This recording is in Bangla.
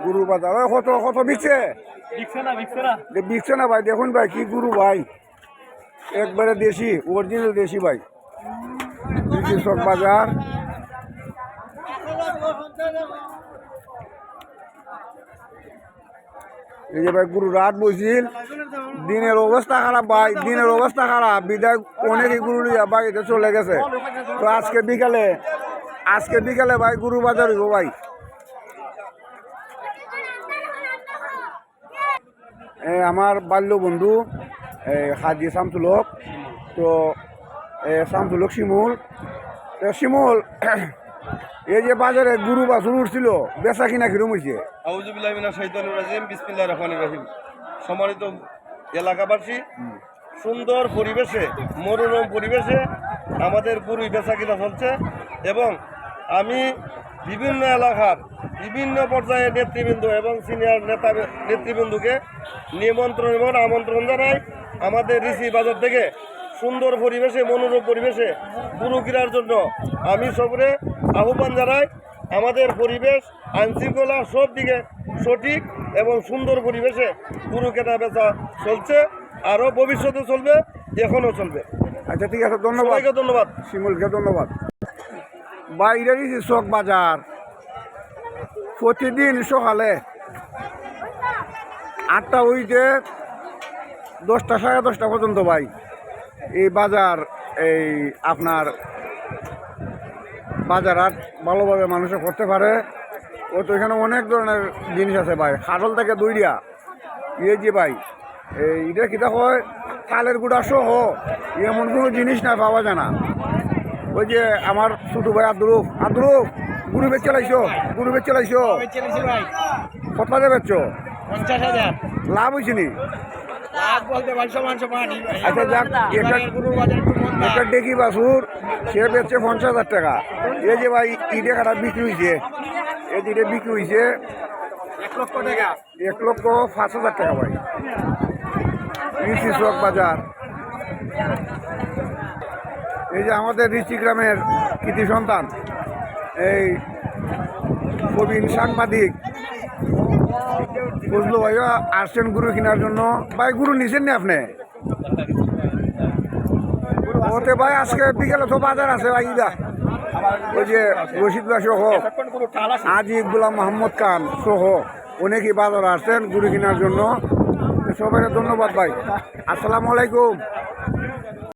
গুরু বাজার কত কত বিকছে বিকছে না ভাই। দেখুন ভাই কি গুরু ভাই, একবারে দেশি অরিজিনাল দেশি ভাই। কৃষক বাজার এই যে ভাই গুরু রাত বসিল, দিনের অবস্থা খারাপ ভাই, দিনের অবস্থা খারাপ বিদায় অনেকে গুরু লিয়া বাড়িতে চলে গেছে। তো আজকে বিকালে ভাই গুরু বাজার হইব ভাই। আমার বাল্য বন্ধু হাজি শামসুলক, তো শামসুলক শিমুল, শিমুল এই যে বাজারে গুরু বাছুর উঠছিল বেচা কিনা কিরম হয়েছে? আউযুবিল্লাহি মিনাশ শাইতানির রাজিম, বিসমিল্লাহির রহমানির রহিম। সম্মানিত এলাকাবাসী, সুন্দর পরিবেশে, মনোরম পরিবেশে আমাদের গুরু বেচা কিনা চলছে এবং আমি বিভিন্ন এলাকার বিভিন্ন পর্যায়ের নেতৃবৃন্দ এবং সিনিয়র নেতৃবৃন্দকে নিমন্ত্রণ এবং আমন্ত্রণ জানাই আমাদের ঋষি বাজার থেকে সুন্দর পরিবেশে, মনোরম পরিবেশে গুরু কেনার জন্য আমি সবরে আহ্বান জানাই। আমাদের পরিবেশ আইনশৃঙ্খলা সব দিকে সঠিক এবং সুন্দর পরিবেশে গুরু কেনা বেচা চলছে, আরও ভবিষ্যতে চলবে, এখনও চলবে। আচ্ছা ঠিক আছে, ধন্যবাদ। ধন্যবাদ শিমুলকে ধন্যবাদ। বাইরের চক বাজার প্রতিদিন সকালে 8টা হইতে 10টা সাড়ে 10টা পর্যন্ত ভাই এই বাজার, এই আপনার বাজার হাট ভালোভাবে মানুষে করতে পারে। ও তো এখানে অনেক ধরনের জিনিস আছে ভাই, খাটল থেকে দইরিয়া এই যে ভাই এটা কিতা হয় চালের গুঁড়া সহ এমন কোনো জিনিস না পাওয়া যায় না। ওই যে আমার ছোটো ভাই আদ্রুফ গুরু বেচে লাইছো, কত বাজে বেচছো? 50,000 লাভ হয়েছে নি? আচ্ছা যাক, একটা ডেকি বাছুর সে বেচছে 50,000 টাকা। এই যে ভাই ইটে কাটা বিক্রি হয়েছে, এই যে বিক্রি হয়েছে 1,05,000 টাকা ভাই। ঋষি চক বাজার, এই যে আমাদের ঋষি গ্রামের কৃতি সন্তান এই প্রবীণ সাংবাদিক বুঝলো ভাই আসছেন গুরু কেনার জন্য। ভাই গুরু নিছেন নি আপনি? ওতে ভাই আজকে বিকেলে তো বাজার আছে ভাই, ওই যে রশিদ ভাই সহ আজি গোলাম মোহাম্মদ খান সহ অনেকেই বাজার আসছেন গুরু কেনার জন্য। সবাই ধন্যবাদ ভাই, আসসালামু আলাইকুম।